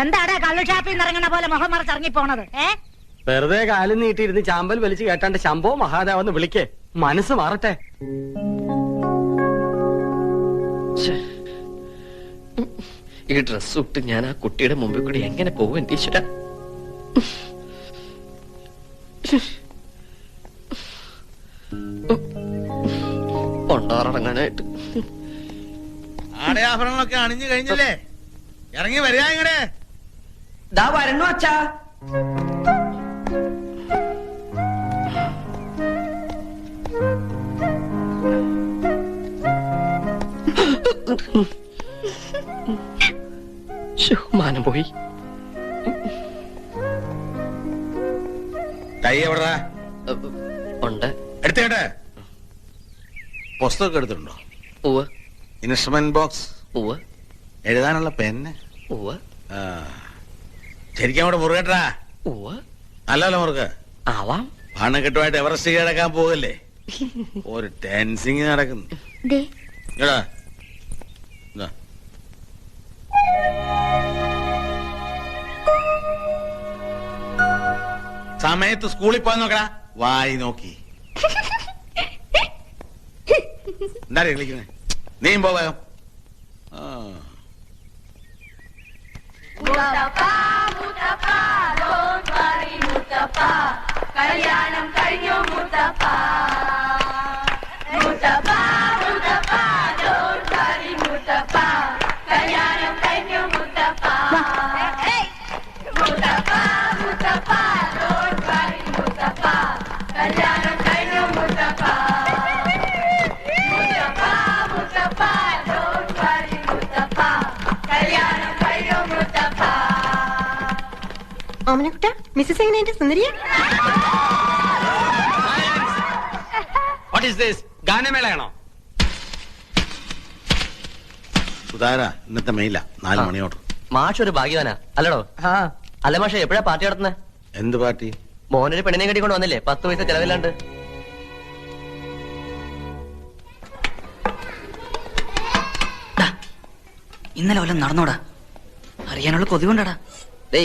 എന്താടാ കള്ളു ഷാപ്പിൽ നിന്ന് ഇറങ്ങണ പോലെ മുഖം മറച്ച് ഇറങ്ങിപ്പോണത്? വെറുതെ കാലും നീട്ടിയിരുന്ന് ചാമ്പൽ വലിച്ചു കേട്ടാണ്ട് ശംഭോ മഹാദേവെന്ന് വിളിക്കേ, മനസ്സ് മാറട്ടെ. ഈ ഡ്രസ് ഇട്ട് ഞാൻ ആ കുട്ടിയുടെ മുമ്പിൽ കൂടി എങ്ങനെ പോകും എന്റെ ഈശ്വര? കൊണ്ടാറടങ്ങാനായിട്ട് ആടയാഭരണങ്ങളൊക്കെ അണിഞ്ഞു കഴിഞ്ഞില്ലേ? ഇറങ്ങി വരിക ഇങ്ങടെ. ദാ വരണു അച്ഛാ. മാനം പോയി. കൈ എവിടാ? ഉണ്ട്. എടുത്തേട്ടെ. പുസ്തകം എടുത്തിട്ടുണ്ടോ? ഉവ്വ്. Instrument box? ഉവ്വ്. എഴുതാനുള്ള പെന്ന്? ഉവ്വ്. ശരിക്കും അവിടെ മുറുകട്ടാ? ഉവ്വ്. നല്ലല്ലോ മുറുക. ആവാം. പണക്കെട്ടുമായിട്ട് എവറസ്റ്റ് കിടക്കാൻ പോകല്ലേ? ഒരു ടെൻസിങ് നടക്കുന്നു. സമയത്ത് സ്കൂളിൽ പോയി നോക്കടാ. വായി നോക്കി എന്താ കളിക്കുന്നേ? നീയും പോകാം. കല്യാണം കഴിഞ്ഞു മുത്തപ്പ, മുത്തപ്പ മുത്തപ്പ ഡോണ്ട് വറി മുത്തപ്പ, കല്യാണം കഴിഞ്ഞു മുത്തപ്പ, മുത്തപ്പ മുത്തപ്പ ഡോണ്ട് വറി മുത്തപ്പ, കല്യാണം കഴിഞ്ഞു മുത്തപ്പ, മുത്തപ്പ മുത്തപ്പ ഡോണ്ട് വറി മുത്തപ്പ, കല്യാണം കഴിഞ്ഞു മുത്തപ്പ. ഓമനക്കുട്ട, മിസ്സസ് എങ്ങനെയുണ്ട്? സുന്ദരിയ? ഗാനമേളയാണോ? സുധാര, ഇന്നത്തെ മെയില 4 മണിയോട്ട്. മാഷ് ഒരു ഭാഗ്യവാനാ അല്ലടോ? അല്ല മാഷെ, എപ്പോഴാ പാർട്ടി നടത്തുന്നത്? എന്ത് പാർട്ടി? മോനൊരു പെണ്ണിനെ കെട്ടിക്കൊണ്ട് വന്നില്ലേ, 10 പൈസ ചെലവില്ലാണ്ട്. ഇന്നലെ വല്ലതും നടന്നോടാ? അറിയാനുള്ള കൊതി കൊണ്ടാടാ.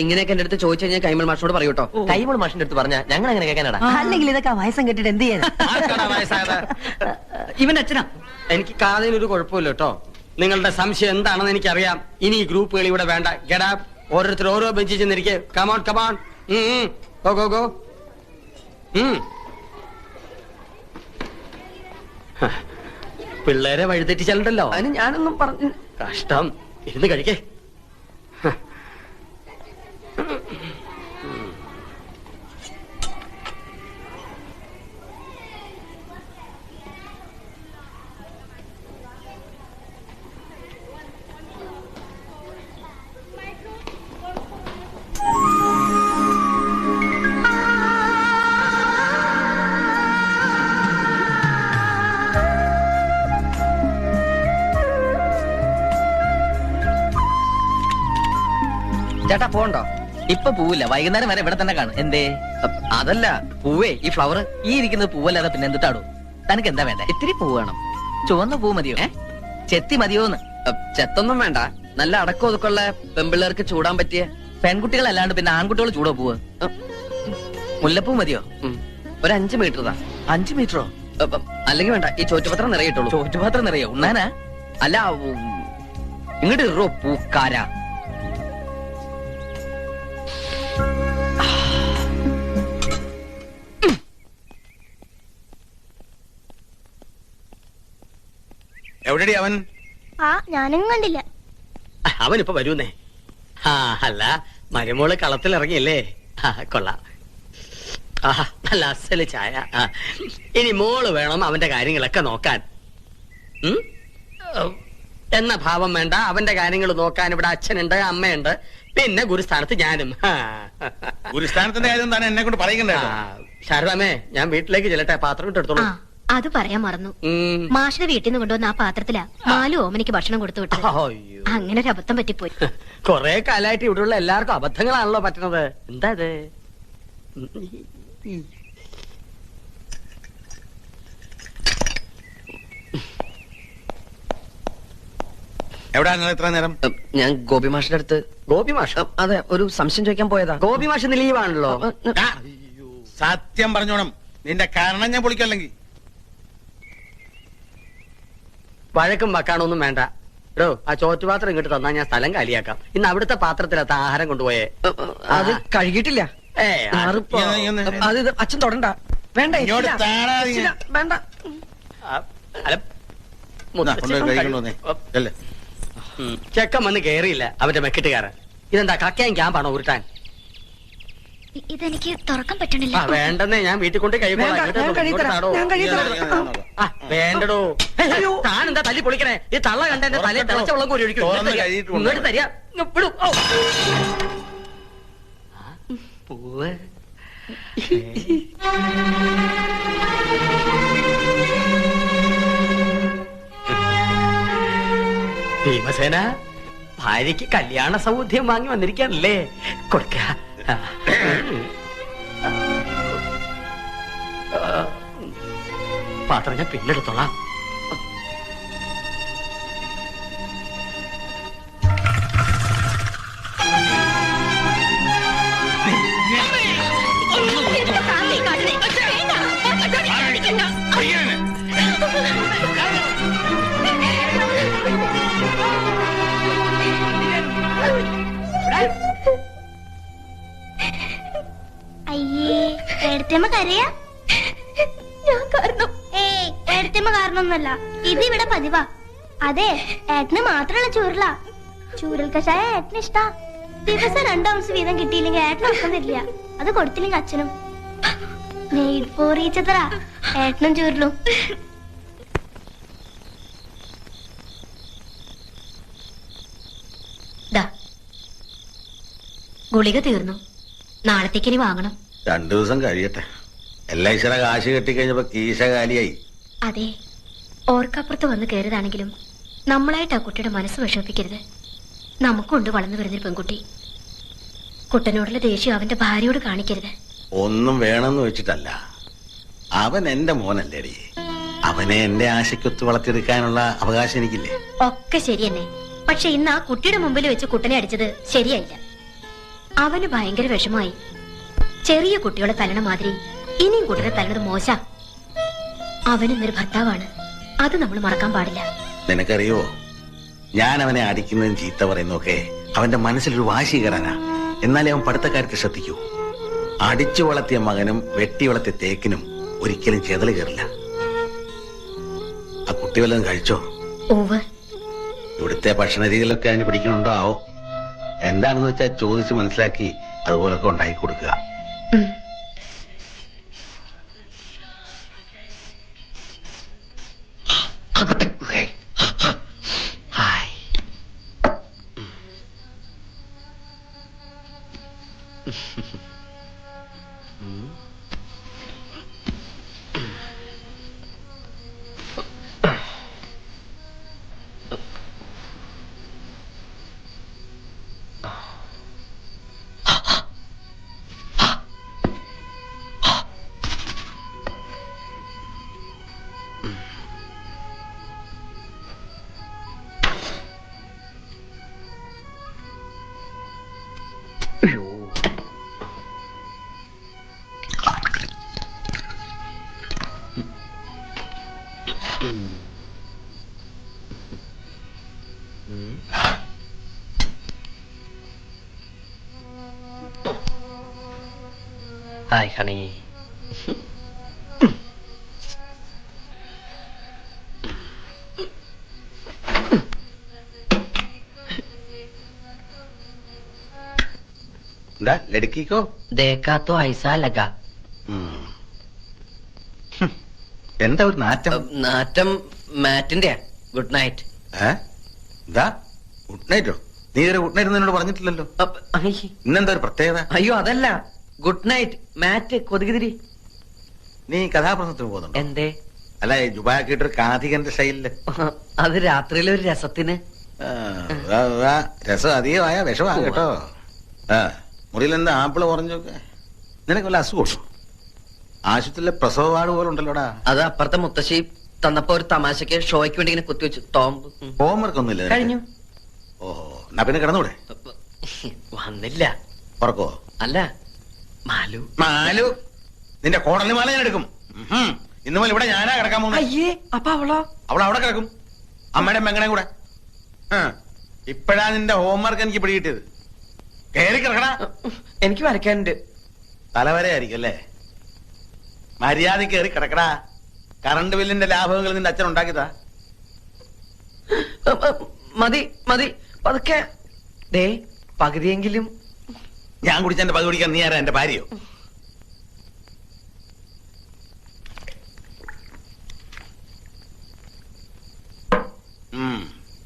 ഇങ്ങനെയൊക്കെ എന്റെ അടുത്ത് ചോദിച്ചു കഴിഞ്ഞാൽ കൈമൾ മാഷിനോട് പറയൂട്ടോ. കൈമൾ മാഷിന്റെ അടുത്ത് പറഞ്ഞാ ഞങ്ങൾ അങ്ങനെ കേൾക്കാനാടാ. അല്ലെങ്കിൽ ഇതൊക്കെ വയസ്സം കെട്ടിട്ട് എന്ത് ചെയ്യാൻ? ഇവന്റെ അച്ഛനാ. എനിക്ക് കാതിനൊരു കുഴപ്പമില്ല കേട്ടോ. നിങ്ങളുടെ സംശയം എന്താണെന്ന് എനിക്കറിയാം. ഇനി ഈ ഗ്രൂപ്പുകൾ ഇവിടെ വേണ്ട. Get up. ഓരോരുത്തർ ഓരോ ബെഞ്ചിൽ ചെന്നിരിക്കെ. Come on come on. Go go go. പിള്ളേരെ വഴിതെറ്റിച്ചല്ലോ. അതിന് ഞാനൊന്നും പറഞ്ഞു. കഷ്ടം. ഇരുന്ന് കഴിക്കേ. ചേട്ടാ പോണ്ടോ? ഇപ്പൊ പൂവില്ല, വൈകുന്നേരം വരെ ഇവിടെ തന്നെ കാണും. എന്തേ? അതല്ല പൂവേ, ഈ ഫ്ലവർ. ഈ ഇരിക്കുന്നത് പൂവല്ലാതെ പിന്നെ എന്തിട്ടാടോ? തനിക്ക് എന്താ വേണ്ടേ? ഇത്തിരി പൂ വേണം. ചുവന്ന പൂ മതിയോ? ചെത്തി മതിയോന്ന്? ചെത്തൊന്നും വേണ്ട. നല്ല അടക്കം ഒതുക്കുള്ള പെമ്പിള്ളേർക്ക് ചൂടാൻ പറ്റിയ. പെൺകുട്ടികളല്ലാണ്ട് പിന്നെ ആൺകുട്ടികൾ ചൂടോ പൂവ്? മുല്ലപ്പൂ മതിയോ? ഒരു 5 മീറ്റർ താ. 5 മീറ്ററോ? അല്ലെങ്കിൽ വേണ്ട, ഈ ചോറ്റുപത്രം നിറയിട്ടുള്ളൂ. ചോറ്റുപാത്രം നിറയോ? ഉണ്ണാനാ? അല്ല, ഇങ്ങോട്ട് ഇറോ പൂക്കാര. എവിടെടി അവൻ? ഞാനും കണ്ടില്ല. അവനിപ്പോ വരൂന്നേ. അല്ല, മരുമോള് കളത്തിലിറങ്ങിയല്ലേ? കൊള്ളാം. നല്ല അസല് ചായ. ഇനി മോള് വേണം അവന്റെ കാര്യങ്ങളൊക്കെ നോക്കാൻ. എന്ന ഭാവം വേണ്ട. അവന്റെ കാര്യങ്ങൾ നോക്കാൻ ഇവിടെ അച്ഛനുണ്ട്, അമ്മയുണ്ട്, പിന്നെ ഗുരുസ്ഥാനത്ത് ഞാനും. ഗുരുസ്ഥാനത്തിന്റെ കാര്യം തന്നെ എന്നെ കൊണ്ട് പറയിക്കണ്ടേ? ശാരദാമേ, ഞാൻ വീട്ടിലേക്ക് ചെല്ലട്ടെ. പാത്രം ഇട്ടെടുത്തോളൂ. അത് പറയാൻ മറന്നു. മാഷിന്റെ വീട്ടിൽ നിന്ന് കൊണ്ടുവന്ന ആ പാത്രത്തിലാ മാലു ഓമനിക്ക് ഭക്ഷണം കൊടുത്തു വിട്ടത്. അങ്ങനെ ഒരു അബദ്ധം പറ്റിപ്പോയി. കൊറേ കാലായിട്ട് ഇവിടെയുള്ള എല്ലാവർക്കും അബദ്ധങ്ങളാണല്ലോ പറ്റുന്നത്. എന്താ ഇത്? എവിടെയാണ് ഇത്ര നേരം? ഞാൻ ഗോപി മാഷിന്റെ അടുത്ത്. ഗോപി മാഷ്? അതെ, ഒരു സംശയം ചോദിക്കാൻ പോയതാ. ഗോപി മാഷ് ഇന്ന് ലീവാണല്ലോ. ആ, സത്യം പറഞ്ഞോണം, നിന്റെ കാരണം ഞാൻ പൊളിക്കല്ലെങ്കിൽ. വഴക്കും വക്കാണൊന്നും വേണ്ട. എടോ, ആ ചോറ്റുപാത്രം ഇങ്ങോട്ട് തന്നാ ഞാൻ സ്ഥലം കാലിയാക്കാം. ഇന്ന് അവിടുത്തെ പാത്രത്തിലത്ത ആഹാരം കൊണ്ടുപോയേ. അത് കഴുകിയിട്ടില്ല. ആറിപ്പോ. അത് ഇത് അച്ഛൻ തൊടണ്ട. വേണ്ട, ഇങ്ങോട്ട് ഇല്ല. താടാ നീ. ഇല്ല, വേണ്ട. അല്ല, ഇതാ, കൊണ്ടുപോയി കഴിക്കണം തോന്നേ. അല്ലേ? ചെക്കൻ വന്ന് കേറിയില്ല അവന്റെ മെക്കിട്ടുകാരൻ. ഇതെന്താ കക്കയും ക്യാമ്പാണോ ഉരുട്ടാൻ? ഇതെനിക്ക് തുറക്കാൻ പറ്റണില്ല. വേണ്ടെന്നേ, ഞാൻ വീട്ടിൽ കൊണ്ട് വേണ്ട, ഞാൻ കഴിത്തരാം, ഞാൻ കഴിത്തരാം. വേണ്ടടോ. താനെന്താ തല്ലി പൊളിക്കണേ? ഈ തള്ള കണ്ട എന്റെ തലയിൽ തിളച്ച വെള്ളം കോരി ഒഴിക്കും. തുറന്ന് കഴിയിട്ട് കൊണ്ടുവാ. ഇങ്ങോട്ട് തരിക. ഇങ്ങ് വിടൂ. ഔ. പൂവ്. ഭീമസേന, ഭാര്യയ്ക്ക് കല്യാണ സൗദ്യം വാങ്ങി വന്നിരിക്കാനല്ലേ? കൊടുക്ക. പാത്രം ഞാൻ പിന്നെടുത്തോളാം. അയ്യേ, ഏടത്തിയമ്മ കരയാ? ഞാൻ കാരണം ഏയ്, ഏടത്തിയമ്മ കാരണമൊന്നുമല്ല. ഇത് ഇവിടെ പതിവാ. അതെ, ഏട്ടന് മാത്രമുള്ള ചൂരല. ചൂരൽ കഷായ ഏട്ടന് ഇഷ്ടാ. ദിവസം 2 ഔൺസ് വീതം കിട്ടിയില്ലെങ്കിൽ ഏട്ടന് ഒപ്പം തരില്ല. അത് കൊടുത്തില്ലെങ്കിൽ അച്ഛനും. നെയ്ഡ് പോറിയിച്ചത്ര ഏട്ടനും ചൂരലും. ഗുളിക തീർന്നു. നാളത്തേക്ക് ഇനി വാങ്ങണം. 2 ദിവസം കഴിയട്ടെ. LICയുടെ കാശ് കെട്ടിക്കഴിഞ്ഞപ്പോ കീശ കാലിയായി. അതെ, ഓർക്കപ്പുറത്ത് വന്ന് കയറിയതാണെങ്കിലും നമ്മളായിട്ട് ആ കുട്ടിയുടെ മനസ്സ് വിഷമിപ്പിക്കരുത്. നമുക്കുണ്ട് വളർന്നു വരുന്നൊരു പെൺകുട്ടി. കുട്ടനോടുള്ള ദേഷ്യം അവന്റെ ഭാര്യയോട് കാണിക്കരുത്. ഒന്നും വേണമെന്ന് വെച്ചിട്ടല്ല, അവൻ എന്റെ മോനല്ലേടി. അവനെ എന്റെ ആശയ്ക്കൊത്ത് വളർത്തിയെടുക്കാനുള്ള അവകാശം എനിക്കില്ലേ? ഒക്കെ ശരി തന്നെ. പക്ഷെ ഇന്ന് ആ കുട്ടിയുടെ മുമ്പിൽ വെച്ച് കുട്ടനെ അടിച്ചത് ശരിയായില്ല. അവന് ഭയങ്കര വിഷമായി. ചെറിയ കുട്ടികളെ തല്ലണ മാതിരി ഇനിയും കുട്ടനെ തല്ലണത് മോശ. അവനിന്നൊരു ഭർത്താവാണ്. അത് നമ്മൾ മറക്കാൻ പാടില്ല. നിനക്കറിയോ, ഞാൻ അവനെ അടിക്കുന്നതും ചീത്ത പറയുന്നതൊക്കെ അവന്റെ മനസ്സിലൊരു വാശി കയറാനാ. എന്നാലേ അവൻ പഠിത്തക്കാർക്ക് ശ്രദ്ധിക്കൂ. അടിച്ചു വളർത്തിയ മകനും വെട്ടി വളർത്തിയ തേക്കിനും ഒരിക്കലും ചെതല് കയറില്ല. ആ കുട്ടി വല്ലതും കഴിച്ചോ? ഓവ്, ഇവിടുത്തെ ഭക്ഷണ രീതികളൊക്കെ അതിന് പിടിക്കണുണ്ടോ ആവോ? എന്താണെന്ന് വെച്ചാൽ ചോദിച്ച് മനസ്സിലാക്കി അതുപോലൊക്കെ ഉണ്ടാക്കി കൊടുക്കുക. Hi honey. എന്താ ലടുക്കിക്കോ? ദേക്കാ തോ ഐസാ ലഗാ. എന്താ ഒരു നാറ്റം? നാറ്റം മാറ്റിന്റെ. Good night. എന്താ ഗുഡ് നൈറ്റോ? നീ ഒരു ഗുഡ് നൈറ്റ് എന്നോട് പറഞ്ഞിട്ടില്ലല്ലോ. ഇന്നെന്താ ഒരു പ്രത്യേകത? അയ്യോ അതല്ല, ഗുഡ് നൈറ്റ് മാറ്റ് കൊതുകുതിരി. നീ കഥാപ്രസംഗത്തിന് പോകുന്നുണ്ടോ? എന്തേ? അല്ല, ജുബാക്കിട്ടൊരു കാഥികന്റെ സ്റ്റൈലില്. അത് രാത്രിയിലെ ഒരു രസത്തിന്. രസം അധികമായ വിഷമാ കേട്ടോ. മുറിയിൽ എന്താ ആപ്പിള് കുറഞ്ഞൊക്കെ? നിനക്ക് വല്ല അസുഖം? ആശുപത്രിയിലെ പ്രസവ വാർഡ് പോലെ ഉണ്ടല്ലോടാ. അത് അപ്പുറത്തെ മുത്തശ്ശി തന്നപ്പോ ഒരു തമാശക്ക് ഷോയ്ക്ക് വേണ്ടി ഇങ്ങനെ കുത്തിവെച്ചു. ടോംബ്. ഹോംവർക്ക് ഒന്നുമില്ല? കഴിഞ്ഞു. ഓഹോ, എന്നാ പിന്നെ കിടന്നൂടെ? വന്നില്ല. ഉറക്കോ? അല്ല, മാലു. മാലു നിന്റെ കോടലി മാല ഞാൻ എടുക്കും. ഇന്ന് മുതൽ ഇവിടെ ഞാനാ കിടക്കാൻ പോകുന്നത്. അയ്യേ, അപ്പൊ അവളോ? അവൾ അവിടെ കിടക്കും, അമ്മയുടെ മെങ്ങണയും കൂടെ. ഇപ്പഴാ നിന്റെ ഹോംവർക്ക് എനിക്ക് പിടികിട്ടിയത്. കയറി കിടക്കണ. എനിക്ക് വരയ്ക്കാനുണ്ട്. തലവരെയായിരിക്കും അല്ലേ? മര്യാദ കയറി കിടക്കടാ. കറണ്ട് ബില്ലിന്റെ ലാഭങ്ങൾ നിന്റെ അച്ഛൻ ഉണ്ടാക്കിയതാ. മതി മതി, പതുക്കെ. ദേ, പകുതിയെങ്കിലും. ഞാൻ കുടിച്ചെന്റെ പകുതി കുടിക്കാൻ നീ ആരാ? എന്റെ ഭാര്യയോ?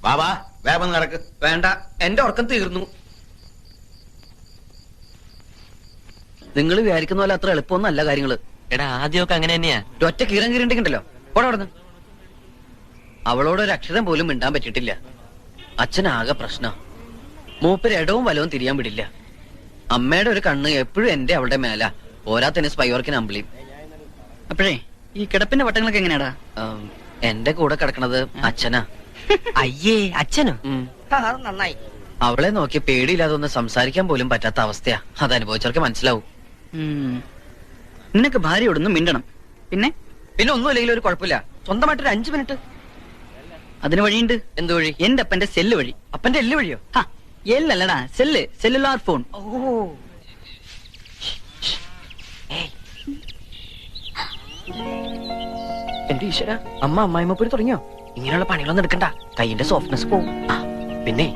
ബാബാ വേഗം കിടക്ക്. വേണ്ട, എന്റെ ഉറക്കം തീർന്നു. നിങ്ങൾ വിചാരിക്കുന്ന പോലെ അത്ര എളുപ്പമൊന്നല്ല കാര്യങ്ങള്. എടാ, ആദ്യമൊക്കെ അങ്ങനെ തന്നെയാ. ഒറ്റ കീറം കീറിണ്ടെങ്കിണ്ടല്ലോ, പോടെ അവിടുന്ന്. അവളോട് ഒരു അക്ഷരം പോലും മിണ്ടാൻ പറ്റിയിട്ടില്ല. അച്ഛനാകെ പ്രശ്നം. മൂപ്പര് ഇടവും വലവും തിരിയാൻ വിടില്ല. അമ്മയുടെ ഒരു കണ്ണ് എപ്പോഴും എന്റെ അവളുടെ മേല. പോരാത്തന്നെ സ്പൈവർക്കിന് അമ്പിളിയും. അപ്പോഴേ ഈ കിടപ്പിന്റെ വട്ടങ്ങളൊക്കെ എങ്ങനെയാടാ? എന്റെ കൂടെ കിടക്കണത് അച്ഛനാ. അയ്യേ, അച്ഛനോ? നന്നായി. അവളെ നോക്കി പേടിയില്ലാതെ ഒന്ന് സംസാരിക്കാൻ പോലും പറ്റാത്ത അവസ്ഥയാ. അത് അനുഭവിച്ചവർക്ക് മനസ്സിലാവും. നിനക്ക് ഭാര്യയോടൊന്നും മിണ്ടണം. പിന്നെ പിന്നെ ഒന്നുമില്ലെങ്കിൽ ഒരു കുഴപ്പമില്ല. സ്വന്തമായിട്ടൊരു 5 മിനിറ്റ്. അതിന് വഴിയുണ്ട്. എന്ത് വഴി? എന്റെ അപ്പന്റെ സെല്ല് വഴി. അപ്പന്റെ എല്ല് വഴിയോ? എല്ലല്ലടാ, സെല്ല്, സെല്ലുലാർ ഫോൺ. എന്റെ ഈശ്വര, അമ്മ അമ്മായിമ്മ തുടങ്ങിയോ? ഇങ്ങനെയുള്ള പണികളൊന്നും എടുക്കണ്ട, കൈയിന്റെ സോഫ്റ്റ്നെസ് പോവും. പിന്നെ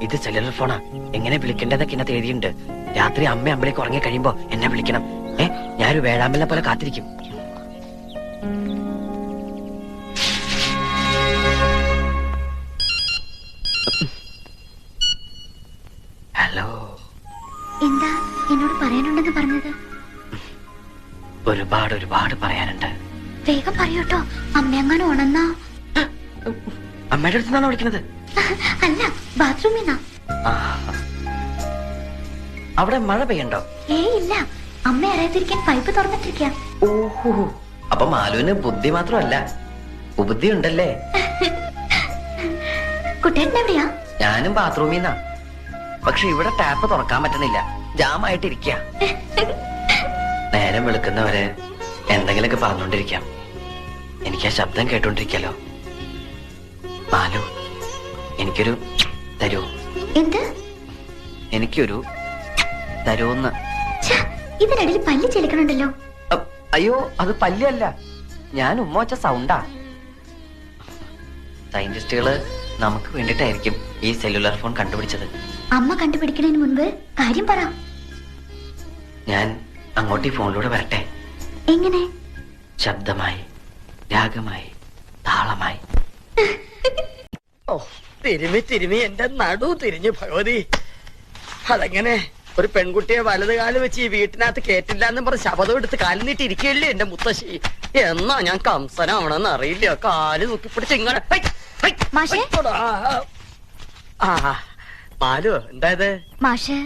ഇത് സെല്ലുലർ ഫോണാ. എങ്ങനെ വിളിക്കേണ്ടതൊക്കെ ഇന്നത്തെ എഴുതിയുണ്ട്. രാത്രി അമ്മ അമ്പലേക്ക് ഉറങ്ങി കഴിയുമ്പോ എന്നെ വിളിക്കണം. ഞാനൊരു വേഴാമ്പലിനെ പോലെ കാത്തിരിക്കും. ഹലോ. എന്താ എന്നോട് പറയാനുണ്ടെന്ന് പറഞ്ഞത്? ഒരുപാട് ഒരുപാട് പറയാനുണ്ട്. വേഗം പറയൂട്ടോ, അമ്മയങ്ങനെ ഉണന്നാ. അമ്മയുടെ അടുത്ത് നിന്നാണോ വിളിക്കുന്നത്? അല്ല, ബാത്റൂമിന്നാ. അവിടെ മഴ പെയ്യണ്ടോ? ഇല്ല, അമ്മ അറിയാതിരിക്കാൻ പൈപ്പ് തുറന്നിട്ടിരിക്കാം. ഓഹോ, അപ്പൊ മാലുവിന് ബുദ്ധി മാത്രമല്ല, ഉപുദ്ധി ഉണ്ടല്ലേ? കുട്ടേട്ടൻ എവിടെയാ? ഞാനും ബാത്റൂമിന്നാ. പക്ഷെ ഇവിടെ ടാപ്പ് തുറക്കാൻ പറ്റുന്നില്ല, ജാമായിട്ടിരിക്ക. നേരം വെളുക്കുന്നവരെ എന്തെങ്കിലുമൊക്കെ പറഞ്ഞോണ്ടിരിക്കാം. എനിക്ക് ആ ശബ്ദം കേട്ടോണ്ടിരിക്കാലോ. മാലു, എനിക്കൊരു തരൂ. എന്ത്? എനിക്കൊരു തരൂന്ന്. ഇതിനിടയിൽ പല്ല് ചെലിക്കണുണ്ടല്ലോ. അയ്യോ, അത് പല്ലല്ല, ഞാൻ ഉമ്മ വച്ച സൗണ്ടാ. സയന്റിസ്റ്റുകള് നമുക്ക് വേണ്ടിട്ടായിരിക്കും ഈ സെല്ലുലാർ ഫോൺ കണ്ടുപിടിച്ചത്. അമ്മ കണ്ടുപിടിക്കുന്നതിന് മുൻപ് കാര്യം പറ. ഞാൻ അങ്ങോട്ട് ഈ ഫോണിലൂടെ വരട്ടെ. എങ്ങനെ? ശബ്ദമായി, രാഗമായി, താളമായി. തിരുമി തിരുമി എന്റെ നടു തിരിഞ്ഞു ഭഗവതി. അതെങ്ങനെ ഒരു പെൺകുട്ടിയെ വലത് കാല് വെച്ച് ഈ വീട്ടിനകത്ത് കേട്ടില്ല എന്നും പറഞ്ഞ് ശപഥം എടുത്ത് കാലിൽ നീട്ടി ഇരിക്കുകയല്ലേ എന്റെ മുത്തശ്ശി. എന്നാ ഞാൻ കംസനാവണമെന്ന് അറിയില്ല. കാല് നോക്കിപ്പിടിച്ച് ഇങ്ങനെ. മാലു, എന്തായത്? മാഷ്,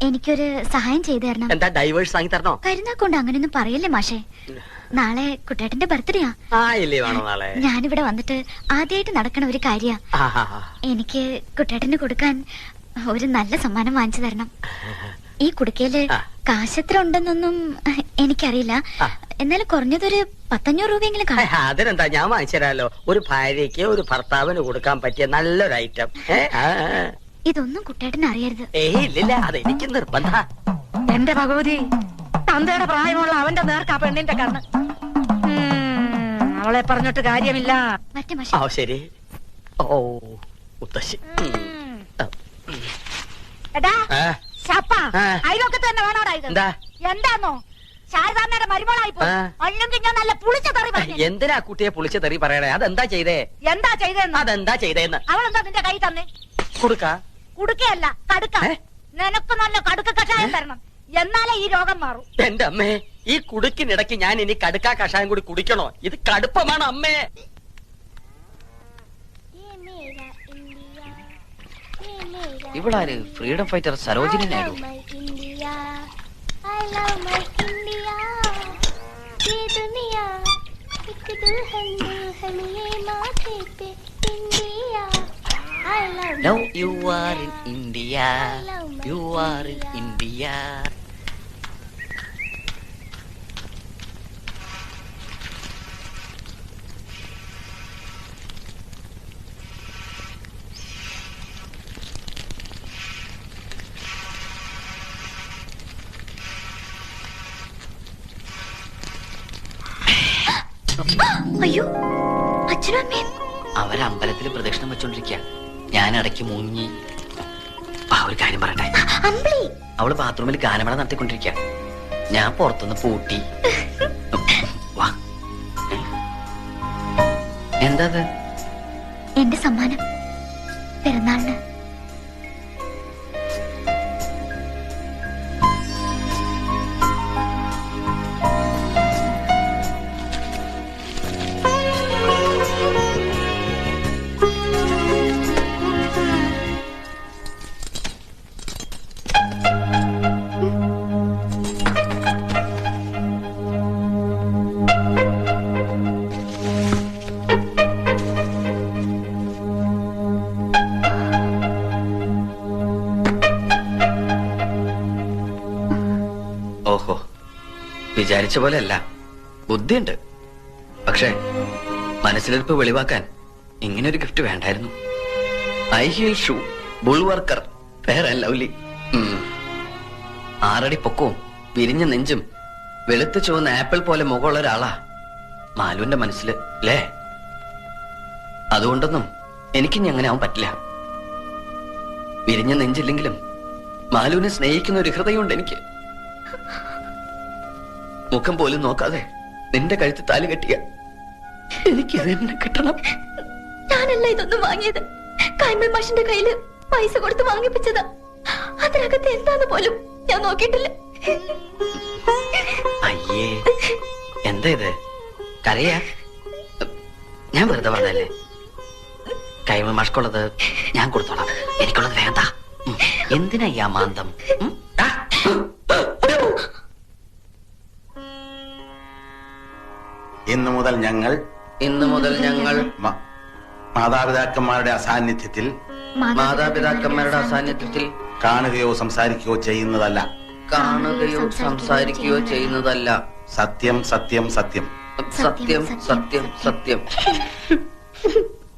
എനിക്കൊരു സഹായം ചെയ്തു തരണം. എന്താ, ഡൈവേഴ്സ് വാങ്ങി തരണോ? കരുനാക്കൊണ്ട് അങ്ങനെയൊന്നും പറയല്ലേ മാഷേ. നാളെ കുട്ടേട്ടന്റെ ബർത്ത്ഡേയാ. ഇല്ലേ വേണോ നാളെ? ഞാനിവിടെ വന്നിട്ട് ആദ്യമായിട്ട് നടക്കണ ഒരു കാര്യ. എനിക്ക് കുട്ടേട്ടന് കൊടുക്കാൻ ഒരു നല്ല സമ്മാനം വാങ്ങിച്ചു തരണം. ഈ കുടുക്കയില് കാശെത്ര ഉണ്ടെന്നൊന്നും എനിക്കറിയില്ല. എന്നാലും കുറഞ്ഞതൊരു 500 രൂപയെങ്കിലും കാണും. അതിനെന്താ, ഞാൻ വാങ്ങിച്ചു തരാലോ. ഒരു ഭാര്യയ്ക്ക് ഒരു ഭർത്താവിന് കൊടുക്കാൻ പറ്റിയ നല്ലൊരു ഐറ്റം. ഇതൊന്നും കുട്ടേട്ടന് അറിയരുത്. ഇല്ലില്ല, അതെനിക്ക് നിർബന്ധ. എന്റെ ഭഗവതി, തന്തയുടെ പ്രായമുള്ള അവന്റെ നേർക്കാ പെണ്ണിന്റെ കണ്ണ്. അവളെ പറഞ്ഞിട്ട് കാര്യമില്ല. മറ്റേ മാഷേ. ശരി. ഓ മുത്തശ്ശി. അയലൊക്കെ തന്നെ വേണോടാ ഇത്? എന്താ? എന്താന്നോ, ശാരദാമ്മയുടെ മരുമോളായി അല്ലെങ്കിൽ ഞാൻ നല്ല പുളിച്ച തെറി പറഞ്ഞു. എന്തിനാ കുട്ടിയെ പുളിച്ച തെറി പറയണേ? അതെന്താ ചെയ്തേ? എന്താ ചെയ്തെന്ന്? അതെന്താ ചെയ്തേന്ന്? അവളെന്താ നിന്റെ കൈ തന്നെ? കൊടുക്ക. കുടുക്കയല്ല, കടുക്ക. നിനക്ക് നല്ല കടുക്ക കഷായം തരണം, എന്നാലേ ഈ രോഗം മാറും. എന്റെ അമ്മേ, ഈ കുടുക്കിനിടയ്ക്ക് ഞാൻ ഇനി കടുക്ക കഷായം കൂടി കുടിക്കണോ? ഇത് കടുപ്പമാണ് അമ്മേ. ഇവളാര്? Freedom fighter Sarojini Naidu. Now you are in India. You are in India. അയ്യോ, അച്ഛനും അമ്മയും. അവരമ്പലത്തിൽ പ്രദക്ഷിണം വെച്ചോണ്ടിരിക്കുക. ഞാൻ ഇടയ്ക്ക് മുങ്ങി. ഒരു കാര്യം പറയട്ടെ. അമ്പിളി അവള് ബാത്റൂമിൽ ഗാനമേള നടത്തിക്കൊണ്ടിരിക്കുക. ഞാൻ പുറത്തുനിന്ന് പൂട്ടി. വാ. എന്താ അത്? എന്റെ സമ്മാനം പിറന്നാളിന്. ഓഹോ, വിചാരിച്ച പോലെ അല്ല. ബുദ്ധിയുണ്ട്. പക്ഷേ മനസ്സിലിരിപ്പ് വെളിവാക്കാൻ ഇങ്ങനെ ഒരു ഗിഫ്റ്റ് വേണ്ടായിരുന്നു. High heel shoe, Bullworker, Fair and Lovely. 6 അടി പൊക്കവും വിരിഞ്ഞ നെഞ്ചും വെളുത്ത് ചുവന്ന ആപ്പിൾ പോലെ മുഖമുള്ള ഒരാളാ മാലുവിന്റെ മനസ്സിൽ അല്ലേ? അതുകൊണ്ടൊന്നും എനിക്കിനി അങ്ങനെ ആവാൻ പറ്റില്ല. വിരിഞ്ഞ നെഞ്ചില്ലെങ്കിലും മാലുവിനെ സ്നേഹിക്കുന്ന ഒരു ഹൃദയമുണ്ട് എനിക്ക്. മുഖം പോലും നോക്കാതെ നിന്റെ കഴുത്ത് താലി കെട്ടിയ എനിക്ക് തന്നെ കിട്ടണം. ഞാനല്ല ഇതൊന്നും വാങ്ങിയത്. കൈമൾ മാഷിന്റെ കയ്യില് പൈസ കൊടുത്ത് വാങ്ങിപ്പിച്ചതാ. അതിനകത്ത് എന്താന്ന് പോലും ഞാൻ നോക്കിയിട്ടില്ല. അയ്യേ, എന്താ ഇത്? കരയാ? ഞാൻ വെറുതെ പറഞ്ഞല്ലേ. കൈമൾ മാഷ്കുള്ളത് ഞാൻ കൊടുത്തോളാം. എനിക്കുള്ളത് വേണ്ട. എന്തിനാ ഈ അമാന്തം? ഇന്നു മുതൽ ഞങ്ങൾ മാതാപിതാക്കന്മാരുടെ അസാന്നിധ്യത്തിൽ കാണുകയോ സംസാരിക്കുകയോ ചെയ്യുന്നതല്ല. സത്യം സത്യം സത്യം. സത്യം സത്യം സത്യം.